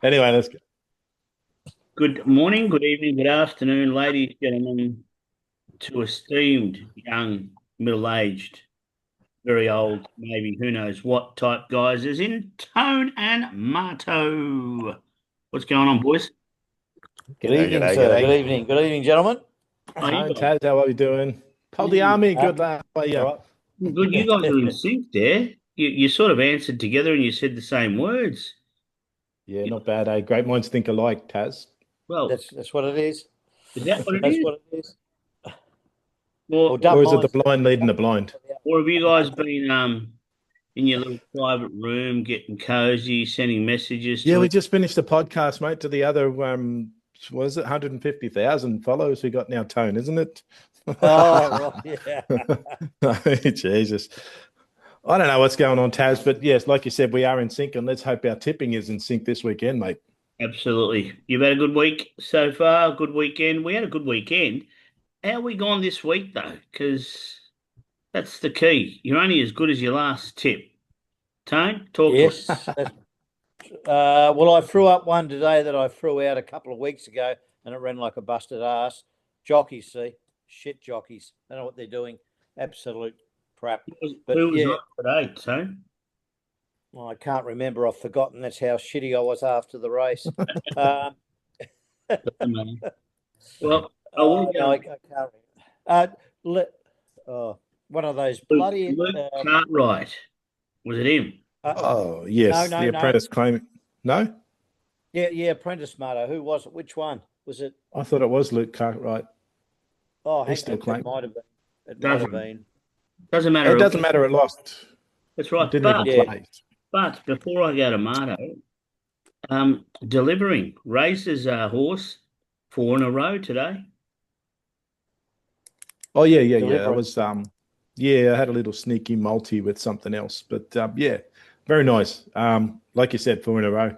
Anyway, let's go. Good morning, good evening, good afternoon, ladies, gentlemen, to esteemed, young, middle-aged, very old, maybe who knows what type guys is in Tone and Marto. What's going on, boys? Good G'day, evening, g'day, sir. g'day. Good evening, gentlemen. Oh, you Tone guys, Taz, how are we doing? Palti yeah, Army, Uh, good luck. How are you? all good. You guys are in right. sync there. You sort of answered together and you said the same words. Yeah, You not bad, eh? Great minds think alike, Taz. well, That's what it is. is that what it That's is? what it is. Or, Well, or, Or dumb is it the minds. blind leading the blind? or have you guys been in your little private room getting cozy, sending messages Yeah, to we it? just finished the podcast, mate, to the other, what is it, 150,000 followers we got now, Tone, isn't it? Oh, right. Yeah. Jesus. I don't know what's going on, Taz, but yes, like you said, we are in sync, and let's hope our tipping is in sync this weekend, mate. Absolutely. You've had a good week so far, good weekend. We had a good weekend. How we gone this week though? Because that's the key. You're only as good as your last tip. Tone, talk to us. Yes. Well, I threw up one today that I threw out a couple of weeks ago, and it ran like a busted ass. Jockeys, see, shit jockeys. I don't know what they're doing. Absolute crap. But Who was yeah, on today, Tone? well, I can't remember. I've forgotten. That's how shitty I was after the race. Um, Man. Well, I want to no, I go can't remember. Uh, le- oh, one of those bloody. Luke Cartwright. Was it him? Uh, Oh, no, yes, the no, no. apprentice claiming. No? Yeah, yeah. Apprentice Marto. Who was it? Which one was it? I thought it was Luke Cartwright. Oh, He's hang. still It claiming. might have been. It might have Doesn't been. doesn't matter. It doesn't matter, it lost. That's It right. didn't even But Yeah. play. but before I go to Marto, delivering races horse four in a row today. Oh yeah. It Delivering. was yeah, I had a little sneaky multi with something else. But yeah, very nice. Like you said, four in a row.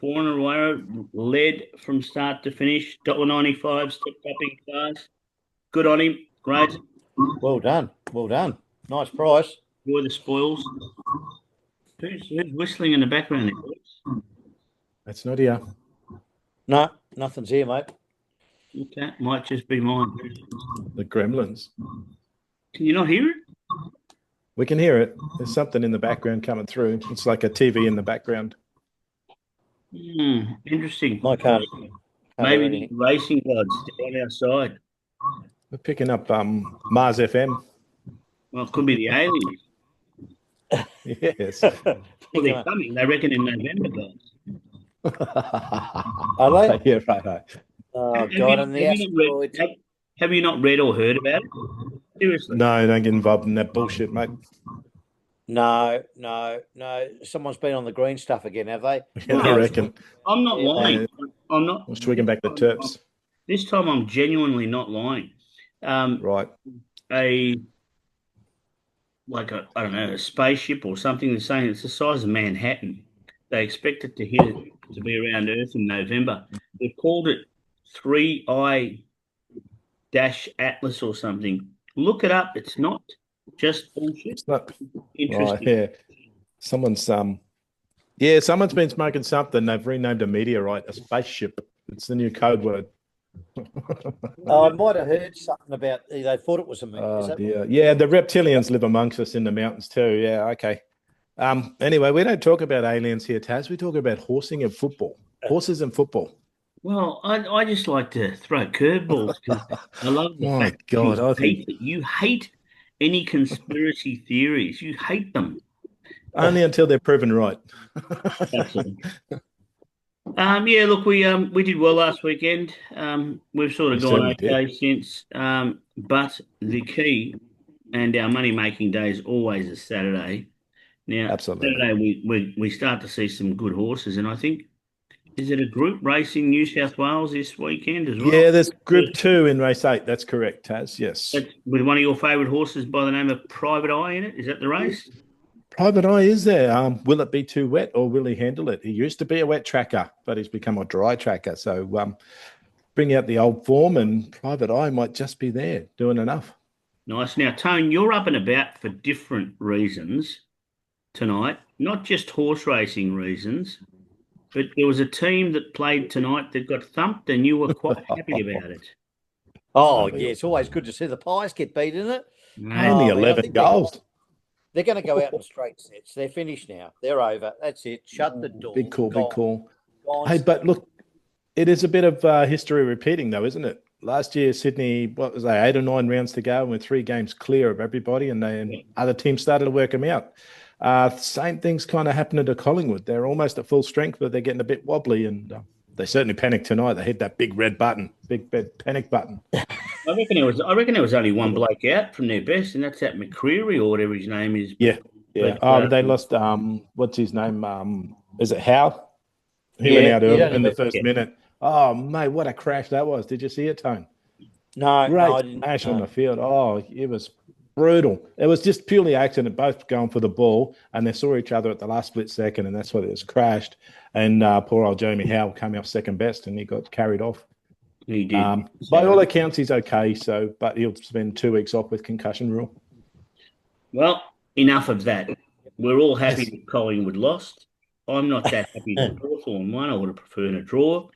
Four in a row, led from start to finish. $1.95 stepped up in class. Good on him. Great. Well done. Well done. Nice price. Enjoy the spoils. Who's whistling in the background there, boys? That's not here. No, nothing's here, mate. Okay, might just be mine. The Gremlins. Can you not hear it? We can hear it. There's something in the background coming through. It's like a TV in the background. Interesting. I can't hear Maybe the anything. racing gods they're on our side. We're picking up Mars FM. Well, it could be the aliens. Yes. Well, they're coming. They reckon in November, guys. Are they? Yeah, right. Oh, God. And the asteroids. Have you not read or heard about it? Seriously. No, don't get involved in that bullshit, mate. No, no, no. Someone's been on the green stuff again, have they? Yeah, I No, reckon. I'm not Yeah, lying. Yeah, I'm not. we're swigging back the terps. This time, I'm genuinely not lying. Um, Right. a I don't know, a spaceship or something. They're saying it's the size of Manhattan. They expect it to hit it to be around Earth in November. They've called it 3I dash Atlas or something. Look it up. It's not just bullshit. It's not right. Interesting. Yeah. Someone's yeah, someone's been smoking something. They've renamed a meteorite a spaceship. It's the new code word. I might have heard something about they thought it was a moon. Is Oh that dear. Yeah, the reptilians live amongst us in the mountains too. Yeah, okay. Anyway, we don't talk about aliens here, Taz. We talk about horsing and football. Horses and football. Well, I just like to throw curveballs because I love the My fact that God, you I hate think it. You hate any conspiracy theories. You hate them. only until they're proven right. Absolutely. Yeah, look, we did well last weekend. We've sort We of gone certainly did. okay since. But the key and our money making day is always a Saturday. Now, Absolutely. Saturday we start to see some good horses, and I think is it a group racing New South Wales this weekend as well? Yeah, there's group two in race eight. That's correct, Taz. Yes. That's with one of your favourite horses by the name of Private Eye in it. Is that the race? Private Eye is there. Will it be too wet or will he handle it? He used to be a wet tracker, but he's become a dry tracker. So bring out the old form and Private Eye might just be there doing enough. Nice. Now, Tone, you're up and about for different reasons tonight, not just horse racing reasons. but there was a team that played tonight that got thumped, and you were quite happy about it. Oh, yeah, it's always good to see the Pies get beat, isn't it? Only I 11 think goals. they're going to go out in straight sets. They're finished now. They're over. That's it. Shut the door. Big call, big call. Gone. Hey, but look, it is a bit of history repeating, though, isn't it? Last year, Sydney, what was they, 8 or 9 rounds to go, and we're 3 games clear of everybody, and then other teams started to work them out. Same thing's kind of happening to Collingwood. They're almost at full strength, but they're getting a bit wobbly, and they certainly panicked tonight. They hit that big red button, big red panic button. I reckon there was only one bloke out from their best, and that's that McCreary or whatever his name is. Yeah. But, but they lost. What's his name? Is it Howe? He went out early in the first minute. Oh mate, what a crash that was! Did you see it, Tone? No, Great I didn't. smash on the field. Oh, it was brutal. It was just purely accident, both going for the ball, and they saw each other at the last split second, and that's why it was crashed. And poor old Jamie Howe came off second best, and he got carried off. He did. By all accounts, he's okay. But he'll spend 2 weeks off with concussion rule. Well, enough of that. We're all happy that Collingwood lost. I'm not that happy that Hawthorn won. I would have preferred a draw.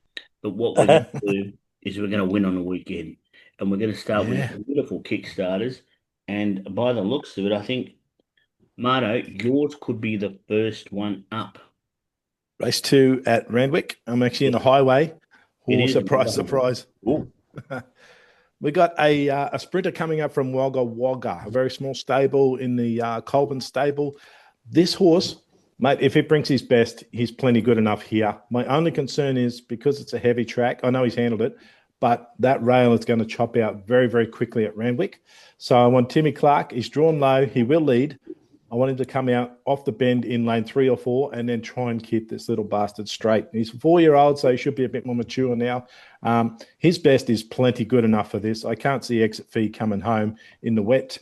But what we're going to do is we're going to win on the weekend. And we're going to start with beautiful Kickstarters. And by the looks of it, I think, Marto, yours could be the first one up. Race 2 at Randwick. I'm actually in the highway. Oh, surprise, surprise. We got a sprinter coming up from Wagga Wagga, a very small stable in the Colburn stable. This horse, mate, if it brings his best, he's plenty good enough here. My only concern is because it's a heavy track, I know he's handled it, but that rail is going to chop out very, very quickly at Randwick. So I want Timmy Clark. He's drawn low. He will lead. I want him to come out off the bend in lane 3 or 4 and then try and keep this little bastard straight. He's a 4-year-old, so he should be a bit more mature now. His best is plenty good enough for this. I can't see Exit Fee coming home in the wet.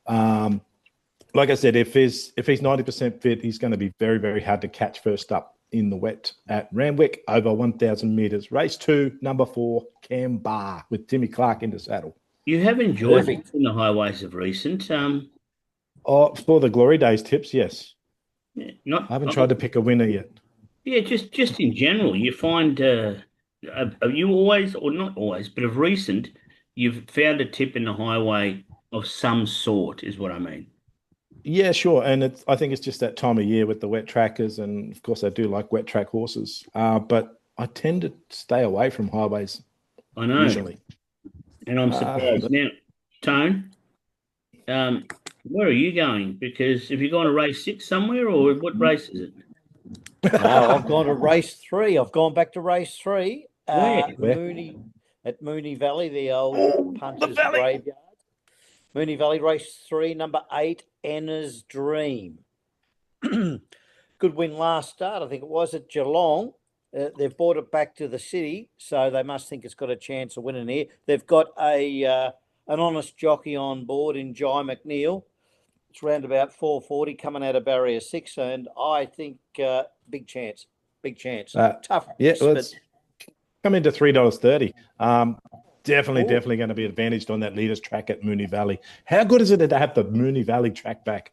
Like I said, if he's 90% fit, he's going to be very, very hard to catch first up in the wet at Randwick over 1,000 metres. Race 2, number 4, Cam Barr with Timmy Clark in the saddle. You have enjoyed it in the highways of recent. For the Glory Days tips, yes. I haven't tried to pick a winner yet. Yeah, just in general, you find you always, or not always, but of recent, you've found a tip in the highway of some sort, is what I mean. Yeah, sure. And I think it's just that time of year with the wet trackers, and of course I do like wet track horses. But I tend to stay away from highways. I know. Usually. And I'm surprised. Now, Tone, where are you going? Because have you gone to race 6 somewhere, or what race is it? No, I've gone to race 3. I've gone back to race 3. Where? At Moonee Valley, the old punters graveyard. Moonee Valley, race 3, number 8, Anna's Dream. Good win last start, I think it was, at Geelong. They've brought it back to the city, so they must think it's got a chance of winning here. They've got an honest jockey on board in Jai McNeil. It's round about 440 coming out of barrier 6, and I think big chance. Tough. Yeah, let's come into $3.30. Definitely going to be advantaged on that leaders track at Moonee Valley. How good is it to have the Moonee Valley track back?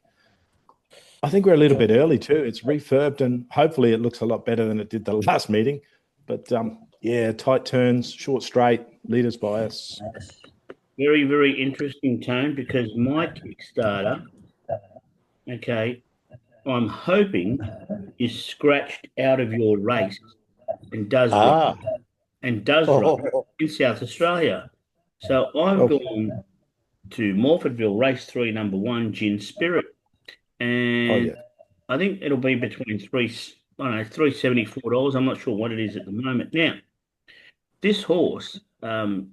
I think we're a little bit early too. It's refurbed and hopefully it looks a lot better than it did the last meeting. But tight turns, short straight, leaders bias. Very, very interesting, Tone, because my Kickstarter, I'm hoping is scratched out of your race and does run in South Australia. So I've gone to Morfordville, race 3, number 1, Gin Spirit. And I think it'll be between $374. I'm not sure what it is at the moment. Now, this horse, the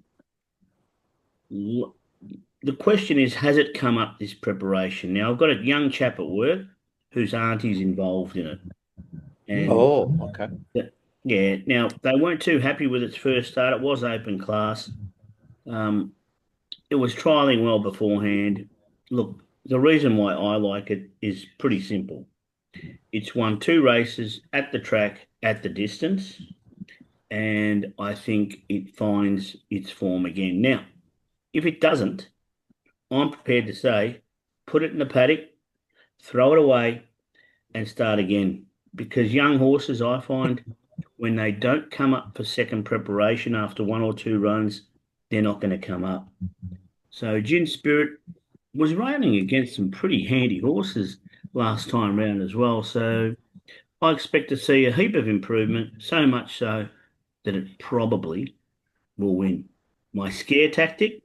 question is, has it come up this preparation? Now, I've got a young chap at work whose auntie's involved in it. And yeah, now, they weren't too happy with its first start. It was open class. It was trialling well beforehand. Look, the reason why I like it is pretty simple. It's won 2 races at the track at the distance, and I think it finds its form again. Now, if it doesn't, I'm prepared to say, put it in the paddock, throw it away, and start again. Because young horses, I find, when they don't come up for second preparation after 1 or 2 runs, they're not going to come up. So Gin Spirit was running against some pretty handy horses last time round as well. So I expect to see a heap of improvement, so much so that it probably will win. My scare tactic,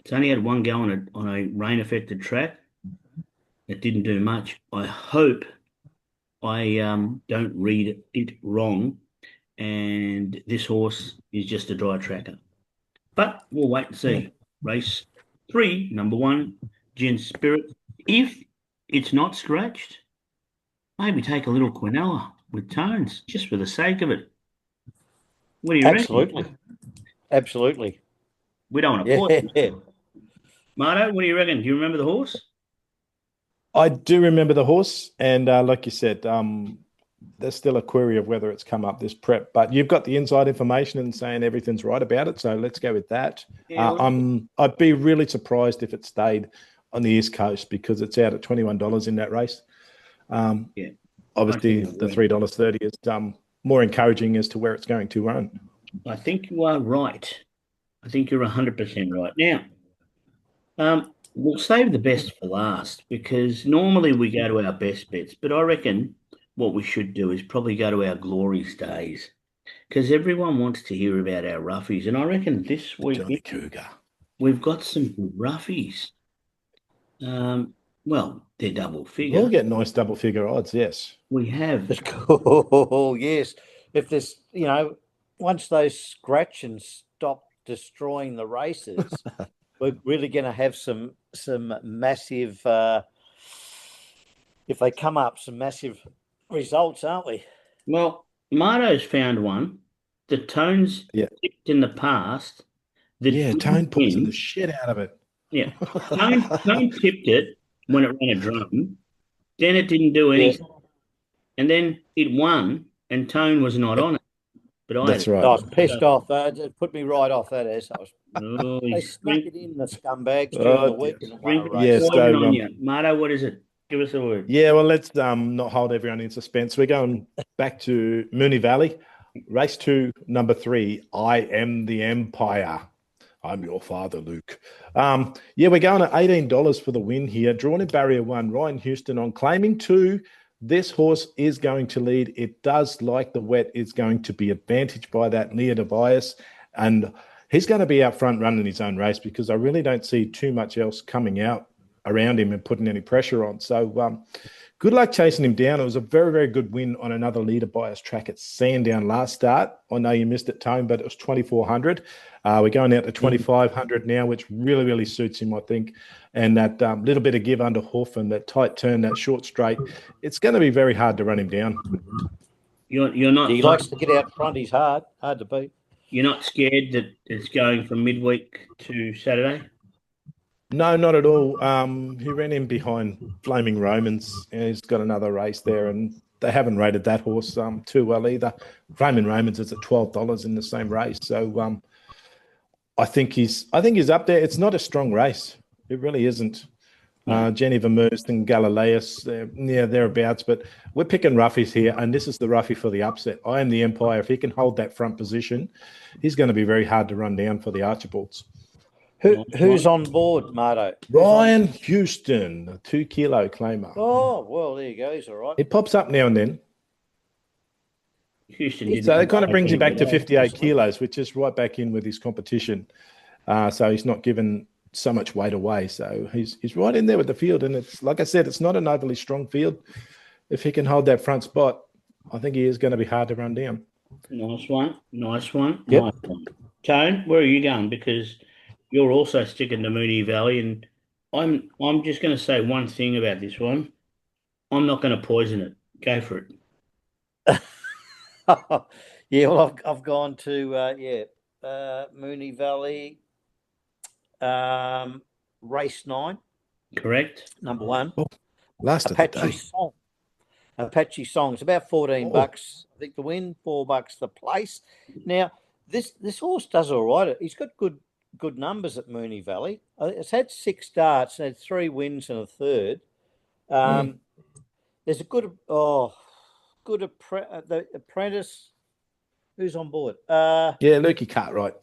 it's only had one go on a rain-affected track. It didn't do much. I hope I don't read it wrong, and this horse is just a dry tracker. But we'll wait and see. Race 3, number 1, Gin Spirit. If it's not scratched, maybe take a little quinella with tones, just for the sake of it. What do you reckon? Absolutely. We don't want to put. Marto, what do you reckon? Do you remember the horse? I do remember the horse, and like you said, there's still a query of whether it's come up this prep, but you've got the inside information and saying everything's right about it, so let's go with that. Yeah, I'd be really surprised if it stayed on the East Coast because it's out at $21 in that race. Yeah. Obviously, the $3.30 is more encouraging as to where it's going to run. I think you are right. I think you're 100% right. Now, we'll save the best for last because normally we go to our best bets, but I reckon what we should do is probably go to our glorious days because everyone wants to hear about our roughies. And I reckon this week Johnny Cougar. we've got some good roughies. Well, they're double figure. We'll get nice double figure odds, yes. We have. Oh, yes. If there's, once those scratch and stop destroying the races, we're really going to have some massive, if they come up, some massive results, aren't we? Well, Marto's found one. The Tones tipped in the past. Tone poisoned the shit out of it. Yeah. Tone tipped it when it ran a drum. Then it didn't do anything. Yeah. And then it won, and Tone was not on it. But That's right. I was pissed off. It put me right off that ass. They snuck it in, the scumbags, during the week. On you. Marto, what is it? Give us a word. Yeah, well, let's not hold everyone in suspense. We're going back to Moonee Valley. Race 2, number 3, I Am the Empire. I'm your father, Luke. We're going at $18 for the win here. Drawn in barrier 1, Ryan Houston on claiming 2. This horse is going to lead. It does like the wet. It's going to be advantaged by that near Tobias. And he's going to be out front running his own race because I really don't see too much else coming out around him and putting any pressure on. So good luck chasing him down. It was a very, very good win on another leader bias track at Sandown last start. I know you missed it, Tone, but it was 2,400. We're going out to 2,500 now, which really, really suits him, I think. And that little bit of give under hoof and that tight turn, that short straight, it's going to be very hard to run him down. You're not. He likes to get out front. He's hard to beat. You're not scared that it's going from midweek to Saturday? No, not at all. He ran in behind Flaming Romans. He's got another race there, and they haven't rated that horse too well either. Flaming Romans is at $12 in the same race, so I think he's up there. It's not a strong race. It really isn't. Jenny Vermeerst and Galileus, thereabouts. But we're picking roughies here, and this is the roughie for the upset. I Am the Empire. If he can hold that front position, he's going to be very hard to run down for the Archibalds. Who's on board, Marto? Ryan Houston, a 2 kilo claimer. Oh, well, there you go. He's all right. It pops up now and then. Houston. So it kind of brings you back to 58 kilos, which is right back in with his competition. So he's not given so much weight away. So he's right in there with the field. And it's like I said, it's not an overly strong field. If he can hold that front spot, I think he is going to be hard to run down. Nice one. Yep. Nice one. Tone, where are you going? Because you're also sticking to Moonee Valley, and I'm just going to say one thing about this one. I'm not going to poison it. Go for it. Well, I've gone to Moonee Valley, race 9. Correct. Number 1. Oh, last Apache Song. Apache Song. It's about $14. I think the win, $4 the place. Now, this horse does all right. He's got good numbers at Moonee Valley. It's had 6 starts and had 3 wins and a third. There's a good good the apprentice. Who's on board? Yeah, Lukey Cartwright.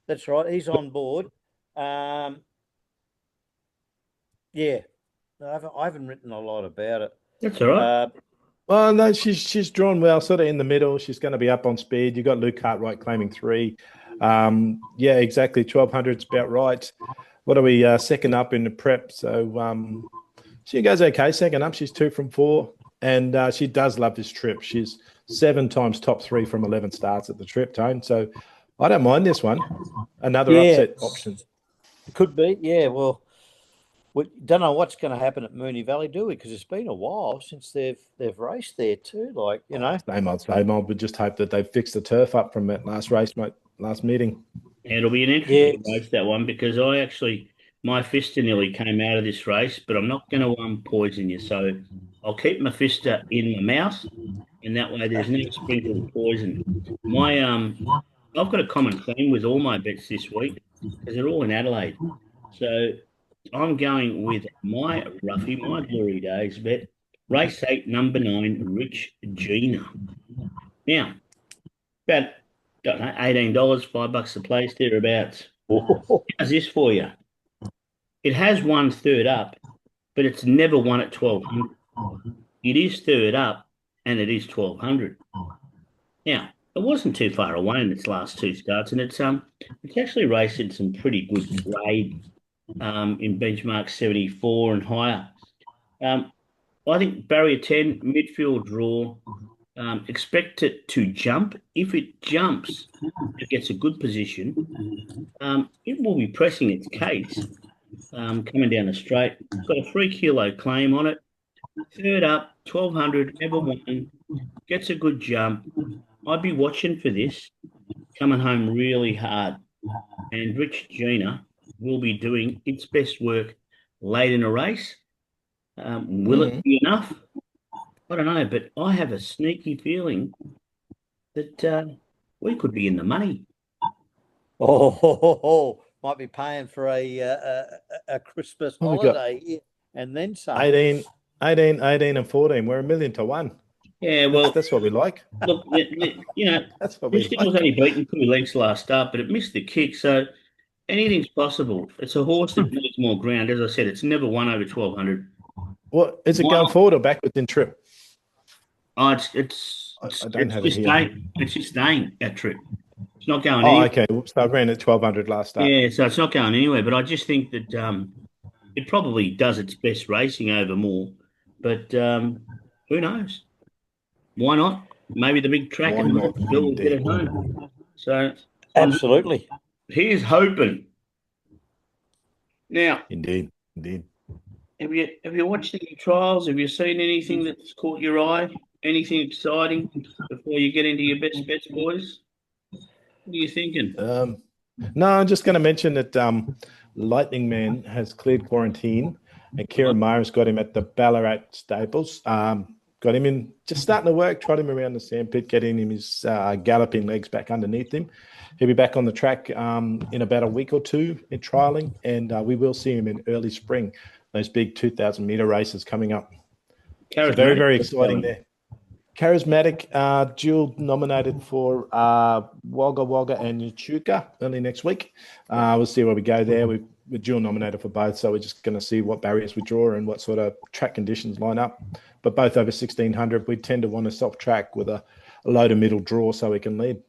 That's right. He's on board. Yeah, I haven't written a lot about it. That's all right. Well, no, she's drawn well, sort of in the middle. She's going to be up on speed. You got Luke Cartwright claiming 3. Yeah, exactly. 1200's about right. What are we? Second up in the prep. So she goes okay. Second up, she's 2 from 4, and she does love this trip. She's 7 times top 3 from 11 starts at the trip, Tone. So I don't mind this one. Another upset option. Could be. Yeah. Well, we don't know what's going to happen at Moonee Valley, do we? Because it's been a while since they've raced there too. Like, you know, same old. We just hope that they've fixed the turf up from that last race, mate, last meeting. It'll be an interesting race, that one, because my Fister nearly came out of this race, but I'm not going to poison you. So I'll keep my Fister in my mouth, and that way there's no sprinkle of poison. I've got a common theme with all my bets this week because they're all in Adelaide. So I'm going with my roughie, my glory days bet, race 8, number 9, Rich Gina. Now, about, don't know, $18, $5 a place, thereabouts. How's this for you? It has won third up, but it's never won at 1200. It is third up, and it is 1200. Now, it wasn't too far away in its last 2 starts, and it's actually raced in some pretty good grade in benchmark 74 and higher. I think barrier 10, midfield draw. Expect it to jump. If it jumps, it gets a good position. It will be pressing its case coming down the straight. It's got a 3 kilo claim on it. Third up, 1200, never won. Gets a good jump. I'd be watching for this coming home really hard. And Rich Gina will be doing its best work late in a race. Will it be enough? I don't know, but I have a sneaky feeling that we could be in the money. Might be paying for a Christmas holiday and then some. 18 and 14. We're $1 million to 1. Yeah, well, that's what we like. Look, that's what we like. Was only beaten 2 lengths last start, but it missed the kick, so anything's possible. It's a horse that needs more ground. As I said, it's never won over 1200. Well, is it going forward or backwards in trip? Oh, it's just staying at trip. It's not going anywhere. Okay. So I ran at 1200 last start. Yeah, so it's not going anywhere. But I just think that it probably does its best racing over more. But who knows? Why not? Maybe the big track and Bill will get it home. So absolutely. Here's hoping. Now, indeed. Have you watched any trials? Have you seen anything that's caught your eye? Anything exciting before you get into your best bets, boys? What are you thinking? No, I'm just going to mention that Lightning Man has cleared quarantine, and Kieran Myers got him at the Ballarat Stables. Got him in, just starting to work, trot him around the sandpit, getting him his galloping legs back underneath him. He'll be back on the track in about a week or 2 in trialling, and we will see him in early spring. Those big 2,000 meter races coming up. So very, very exciting there. Charismatic, dual nominated for Wagga Wagga and Echuca early next week. We'll see where we go there. We're dual nominated for both, so we're just going to see what barriers we draw and what sort of track conditions line up. But both over 1,600, we tend to want to soft track with a low to middle draw so we can lead.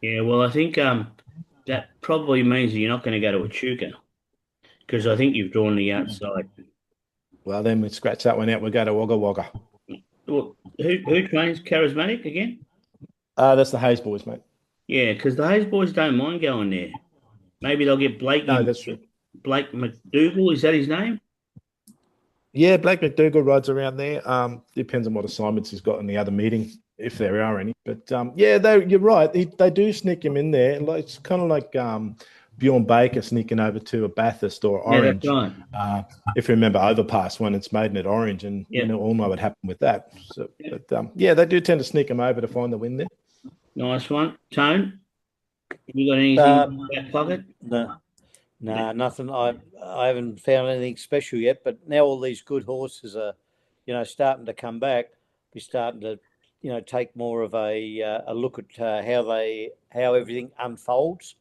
Yeah, well, I think that probably means that you're not going to go to Echuca because I think you've drawn the outside. Well, then we scratch that one out. We'll go to Wagga Wagga. Well, who trains Charismatic again? That's the Hayes boys, mate. Yeah, because the Hayes boys don't mind going there. Maybe they'll get Blake. No, that's true. Blake McDougall, is that his name? Yeah, Blake McDougall rides around there. Depends on what assignments he's got in the other meeting, if there are any. But you're right. They do sneak him in there. It's kind of like Bjorn Baker sneaking over to a Bathurst or Orange. Yeah, that's right. If you remember Overpass when it's maiden at Orange, and all know what happened with that. So, but they do tend to sneak him over to find the win there. Nice one, Tone. Have you got anything in that pocket? No, nothing. I haven't found anything special yet. But now all these good horses are, starting to come back. Be starting to take more of a look at how everything unfolds.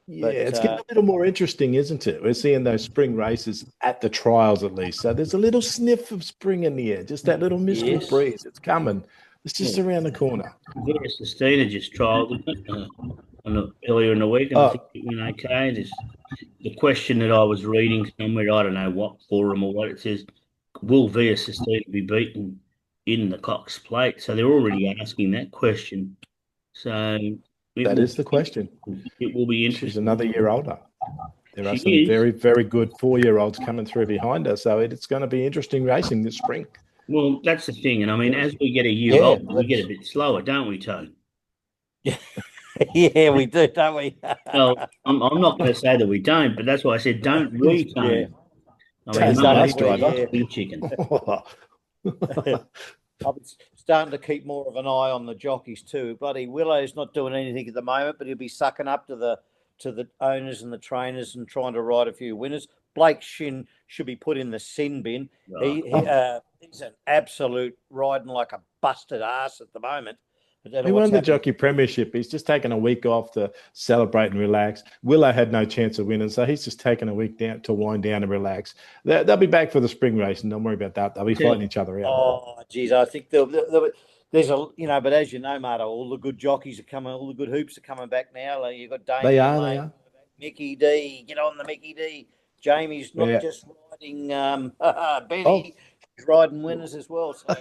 Yeah, it's getting a little more interesting, isn't it? We're seeing those spring races at the trials at least. So there's a little sniff of spring in the air, just that little misty breeze. It's coming. It's just around the corner. Vera Sistina just trialled earlier in the week, and I think it went okay. The question that I was reading somewhere, I don't know what forum or what, it says, will Via Sistina be beaten in the Cox Plate? So they're already asking that question. So that is the question. It will be interesting. She's another year older. There are some very, very good 4-year-olds coming through behind her. So it's going to be interesting racing this spring. Well, that's the thing. And I mean, as we get a year older, we get a bit slower, don't we, Tone? Yeah, we do, don't we? Well, I'm not going to say that we don't, but that's why I said don't we, Tone? I mean, nice driver. Chicken. I'm starting to keep more of an eye on the jockeys too. Bloody Willow's not doing anything at the moment, but he'll be sucking up to the owners and the trainers and trying to ride a few winners. Blake Shin should be put in the sin bin. Right. He's an absolute riding like a busted ass at the moment. He won the jockey premiership. He's just taken a week off to celebrate and relax. Willow had no chance of winning, so he's just taken a week down to wind down and relax. They'll be back for the spring race, and don't worry about that. They'll be fighting each other out. Oh, geez, I think there's a but as you know, Marta, all the good jockeys are coming, all the good hoops are coming back now. Like you've got Damien, they are. Mickey D, get on the Mickey D. Jamie's not just riding Benny. She's riding winners as well. So.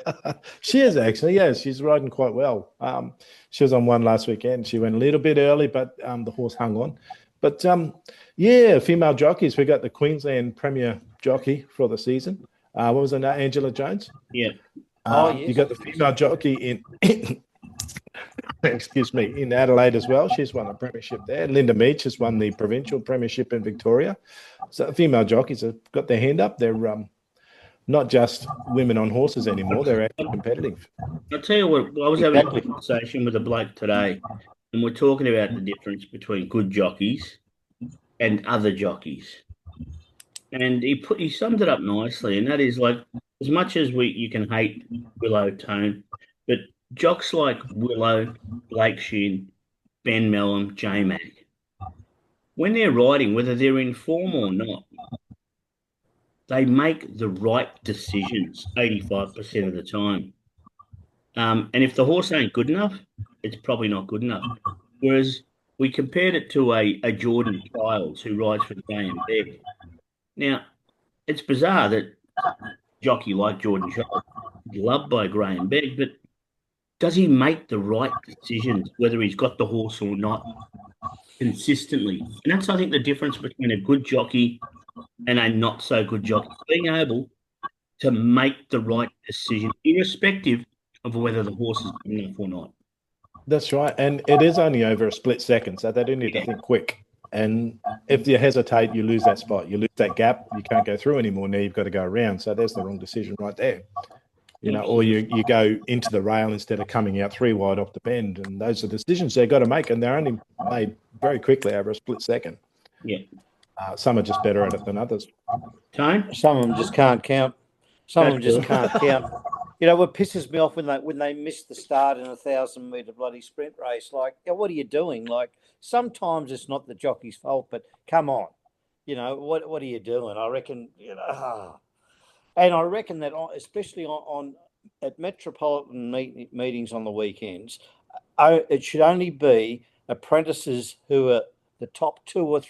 She is actually, yes. She's riding quite well. She was on one last weekend. She went a little bit early, but the horse hung on. But, female jockeys. We got the Queensland Premier jockey for the season. What was her name? Angela Jones? Yeah. Yes. You got the female jockey in in Adelaide as well. She's won a premiership there. Linda Meach has won the provincial premiership in Victoria. So the female jockeys have got their hand up. They're not just women on horses anymore. They're actually competitive. I'll tell you what, I was having a conversation with a bloke today, and we're talking about the difference between good jockeys and other jockeys. And he summed it up nicely, and that is like, as much as you can hate Willow Tone, but jocks like Willow, Blake Shin, Ben Mellon, J-Mac, when they're riding, whether they're in form or not, they make the right decisions 85% of the time. And if the horse ain't good enough, it's probably not good enough. Whereas we compared it to a Jordan Childs who rides for Graham Begg. Now, it's bizarre that a jockey like Jordan Childs is loved by Graham Begg, but does he make the right decisions, whether he's got the horse or not, consistently? And that's, I think, the difference between a good jockey and a not so good jockey, being able to make the right decision, irrespective of whether the horse is good enough or not. That's right. And it is only over a split second, so they do need to think quick. And if you hesitate, you lose that spot. You lose that gap. You can't go through anymore. Now you've got to go around. So there's the wrong decision right there. Or you go into the rail instead of coming out 3 wide off the bend. And those are the decisions they've got to make, and they're only made very quickly over a split second. Yeah. Some are just better at it than others. Time? Some of them just can't count. Some of them just can't count. What pisses me off when they miss the start in a 1,000-metre bloody sprint race, like, what are you doing? Like, sometimes it's not the jockey's fault, but come on, what are you doing? I reckon, and I reckon that especially at metropolitan meetings on the weekends, it should only be apprentices who are the top 2 or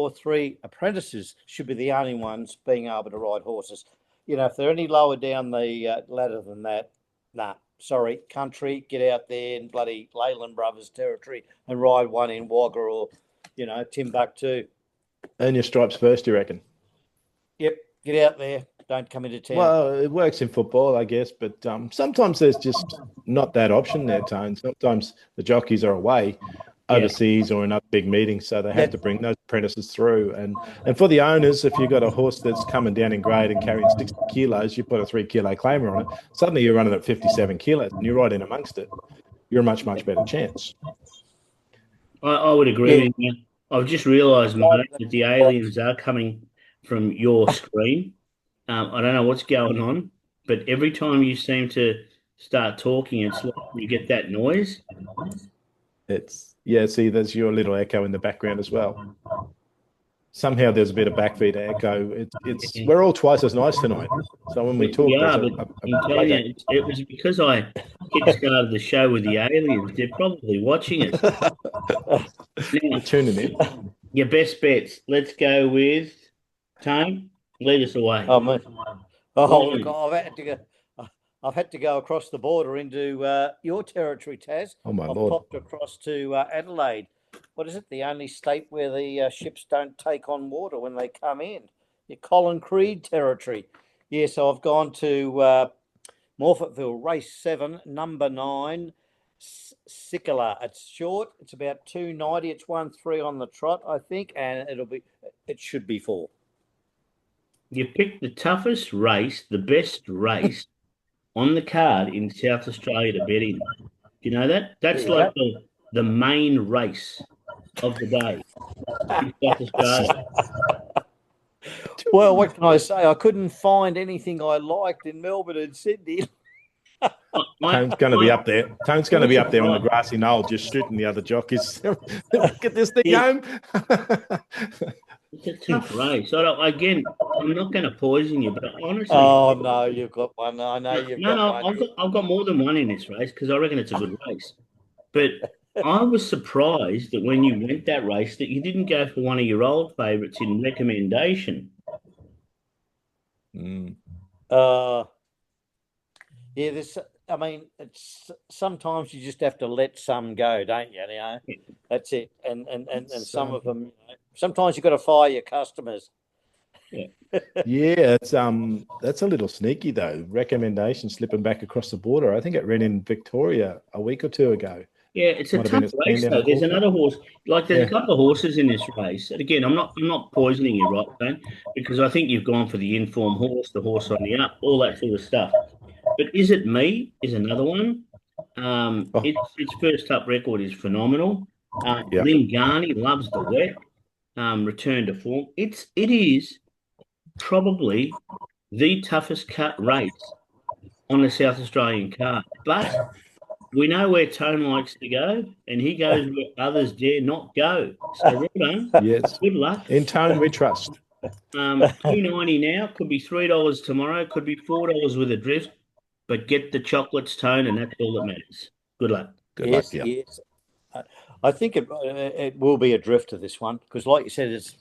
3 apprentices should be the only ones being able to ride horses. If they're any lower down the ladder than that, sorry, country, get out there in bloody Leyland Brothers territory and ride one in Wagga or, Timbuktu. Earn your stripes first, you reckon? Yep, get out there. Don't come into town. Well, it works in football, I guess, but sometimes there's just not that option there, Tone. Sometimes the jockeys are away overseas or in other big meetings, so they have to bring those apprentices through. And for the owners, if you've got a horse that's coming down in grade and carrying 60 kilos, you put a 3-kilo claimer on it, suddenly you're running at 57 kilos and you're right in amongst it. You're a much, much better chance. I would agree with you. I've just realised, mate, that the aliens are coming from your screen. I don't know what's going on, but every time you seem to start talking, it's like you get that noise. See, there's your little echo in the background as well. Somehow there's a bit of backfeed echo. We're all twice as nice tonight. So when we talk, We are, there's but I'm telling you, it was because I kick-started the show with the aliens. They're probably watching it. They're tuning in. Your best bets. Let's go with Tone. Lead us away. Oh, man. Oh, look, I've had to go across the border into your territory, Taz. Oh, my I've Lord. popped across to Adelaide. What is it? The only state where the ships don't take on water when they come in. Your Colin Creed territory. Yeah, so I've gone to Morphettville, race 7, number 9, Sickler. It's short. It's about 290. It's 1-3 on the trot, I think, and it should be 4. You picked the toughest race, the best race on the card in South Australia to bet in. Do you know that? That's like the main race of the day in South Australia. Well, what can I say? I couldn't find anything I liked in Melbourne and Sydney. Tone's going to be up there. Tone's going to be up there on the grassy knoll, just shooting the other jockeys. Get this thing home. It's a tough race. I'm not going to poison you, but honestly. Oh no, you've got one. I know you've got one. I've got more than one in this race because I reckon it's a good race. But I was surprised that when you went that race that you didn't go for one of your old favourites in recommendation. Yeah, it's sometimes you just have to let some go, don't you? That's it. And some of them, sometimes you've got to fire your customers. Yeah, that's a little sneaky though. Recommendation slipping back across the border. I think it ran in Victoria a week or two ago. Yeah, it's a tough race though. There's another horse, there's a couple of horses in this race. And again, I'm not poisoning you, right, Ben? Because I think you've gone for the informed horse, the horse on the up, all that sort of stuff. But Is It Me is another one. Its first up record is phenomenal. Lynn Garney loves the wet. Return to form. It is probably the toughest cut race on the South Australian card. But we know where Tone likes to go, and he goes where others dare not go. So well done. Yes. Good luck. In Tone, we trust. $2.90 now, could be $3 tomorrow, could be $4 with a drift, but get the chocolates, Tone, and that's all that matters. Good luck. Good luck. Yeah. Yes. I think it will be a drifter, this one, because like you said, it's a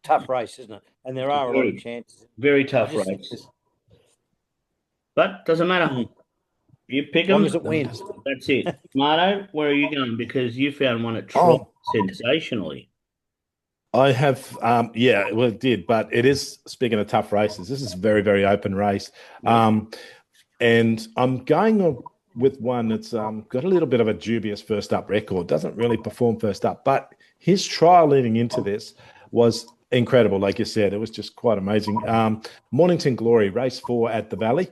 tough race, isn't it? And there are a lot of chances. Very tough race. But doesn't matter. You pick them. As long as it wins. That's it. Marto, where are you going? Because you found one at Trot sensationally. I have, it did, but it is, speaking of tough races, this is a very, very open race. And I'm going with one that's got a little bit of a dubious first up record, doesn't really perform first up, but his trial leading into this was incredible. Like you said, it was just quite amazing. Mornington Glory, race 4 at the Valley.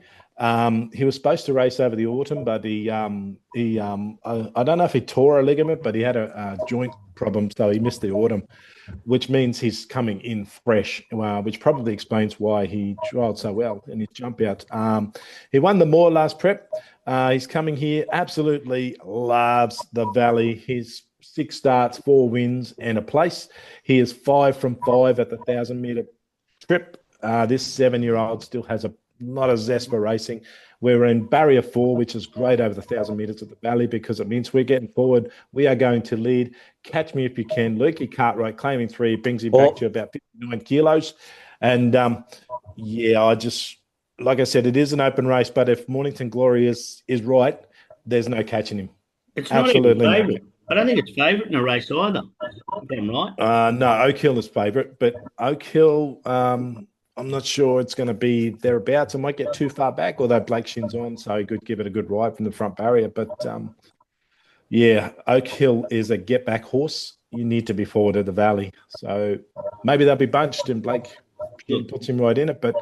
He was supposed to race over the autumn, but I don't know if he tore a ligament, but he had a joint problem, so he missed the autumn, which means he's coming in fresh, which probably explains why he trialled so well in his jump out. He won the Moore last prep. He's coming here, absolutely loves the Valley. He's 6 starts, 4 wins and a place. He is 5 from 5 at the 1,000-metre trip. This 7-year-old still has a lot of zest for racing. We're in barrier 4, which is great over the 1,000 metres of the Valley because it means we're getting forward. We are going to lead. Catch me if you can. Lukey Cartwright claiming 3 brings him back to about 59 kilos. And I just, like I said, it is an open race, but if Mornington Glory is right, there's no catching him. It's absolutely not even favourite. I don't think it's favourite in a race either. If I'm right. No, Oak Hill is favourite, but Oak Hill, I'm not sure it's going to be thereabouts. It might get too far back, although Blake Shin's on, so he could give it a good ride from the front barrier. But, Oak Hill is a get-back horse. You need to be forward at the Valley. So maybe they'll be bunched and Blake puts him right in it. But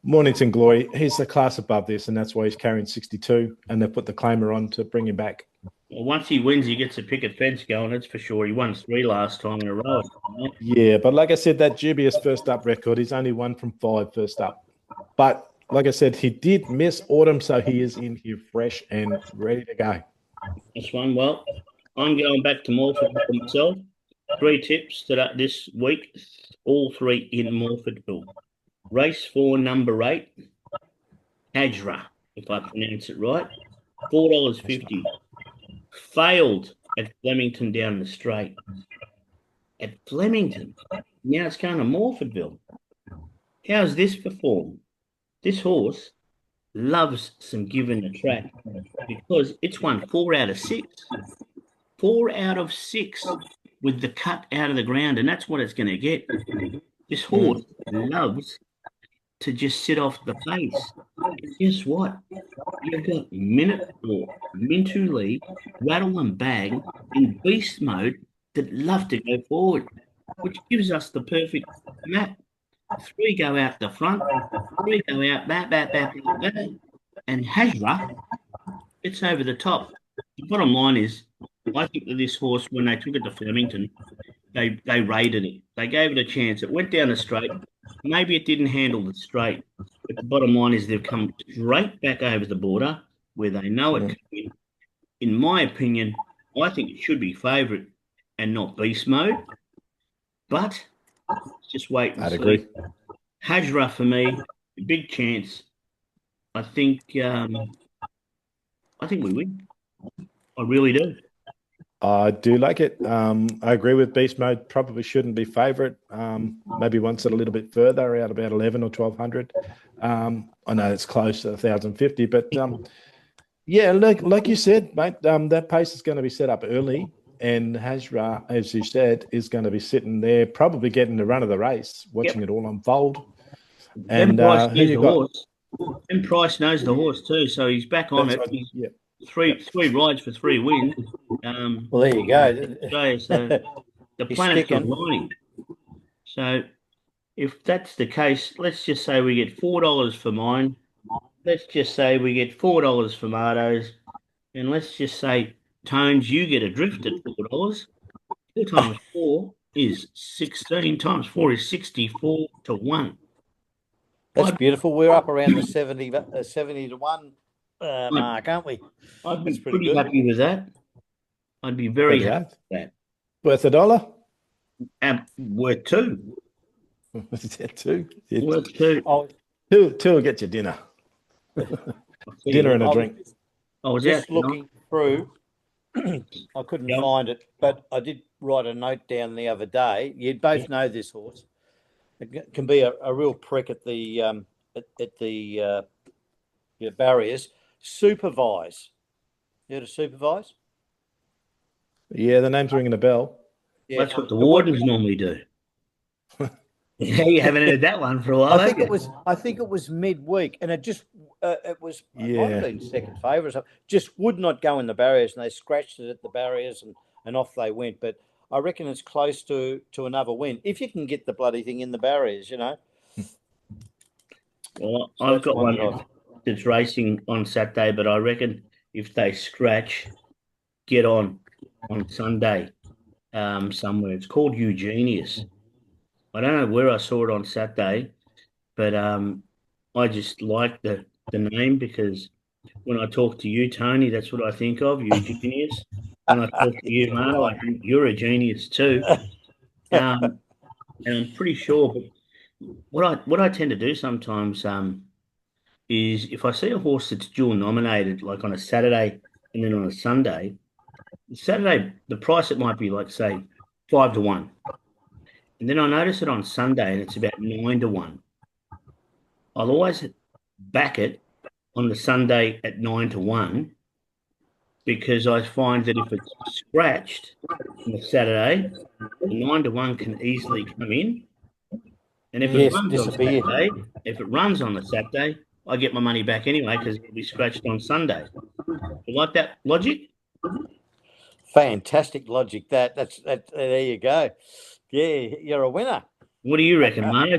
Mornington Glory, he's a class above this, and that's why he's carrying 62, and they've put the claimer on to bring him back. Well, once he wins, he gets a picket fence going, that's for sure. He won 3 last time in a row. Yeah, but like I said, that dubious first up record, he's only 1 from 5 first up. But like I said, he did miss autumn, so he is in here fresh and ready to go. This one, well, I'm going back to Morford for myself. 3 tips this week, all 3 in Morfordville. Race 4, number 8, Hajra, if I pronounce it right, $4.50. Failed at Flemington down the straight. At Flemington, now it's going to Morfordville. How's this performed? This horse loves some giving a track because it's won 4 out of 6. 4 out of 6 with the cut out of the ground, and that's what it's going to get. This horse loves to just sit off the pace. And guess what? You've got Minute 4, Mintu Lee, Rattle and Bang in beast mode that love to go forward, which gives us the perfect map. 3 go out the front, 3 go out back, and Hajra, it's over the top. The bottom line is, I think that this horse, when they took it to Flemington, they rated it. They gave it a chance. It went down the straight. Maybe it didn't handle the straight. But the bottom line is they've come straight back over the border where they know it can win. In my opinion, I think it should be favourite and not beast mode. But let's just wait and see. I'd agree. Hajra for me, big chance. I think we win. I really do. I do like it. I agree with beast mode. Probably shouldn't be favourite. Maybe wants it a little bit further, out about 11 or 1200. I know it's close to 1050, but yeah, like you said, mate, that pace is going to be set up early, and Hajra, as you said, is going to be sitting there, probably getting the run of the race, watching it all unfold. And Price who you got? horse. And Price knows the horse too, so he's back on it. Yeah. Three rides for 3 wins. Well, there you go. So the planet's aligning. So if that's the case, let's just say we get $4 for mine. Let's just say we get $4 for Mardo's. And let's just say, Tones, you get a drift at $4. 4 times 4 is 16 times 4 is 64 to 1. That's beautiful. We're up around the 70 to 1 mark, aren't we? I'd be pretty happy with that. I'd be very happy with that. Worth $1? Worth 2. Two. Worth 2. Oh, two will get you dinner. Dinner and a drink. I was just looking through. I couldn't find it, but I did write a note down the other day. You both know this horse. It can be a real prick at the barriers. Supervise. You heard of Supervise? Yeah, the name's ringing a bell. Yeah, that's what the Wardens normally do. Yeah, you haven't heard that one for a while. I think it was midweek, and it just it was might have been second favour or something. Just would not go in the barriers, and they scratched it at the barriers, and off they went. But I reckon it's close to another win if you can get the bloody thing in the barriers, you know. Well, so I've got one that's racing on Saturday, but I reckon if they scratch, get on Sunday somewhere. It's called Eugenius. I don't know where I saw it on Saturday, but I just like the name because when I talk to you, Tony, that's what I think of, Eugenius. When I talk to you, Marno, I think you're a genius too. And I'm pretty sure, but what I tend to do sometimes is if I see a horse that's dual nominated, like on a Saturday and then on a Sunday, Saturday, the price it might be like, say, 5 to 1. And then I notice it on Sunday and it's about 9 to 1. I'll always back it on the Sunday at 9 to 1 because I find that if it's scratched on the Saturday, the 9 to 1 can easily come in. And if it runs on the Saturday, I get my money back anyway because it'll be scratched on Sunday. You like that logic? Fantastic logic. That's there you go. Yeah, you're a winner. What do you reckon, mate?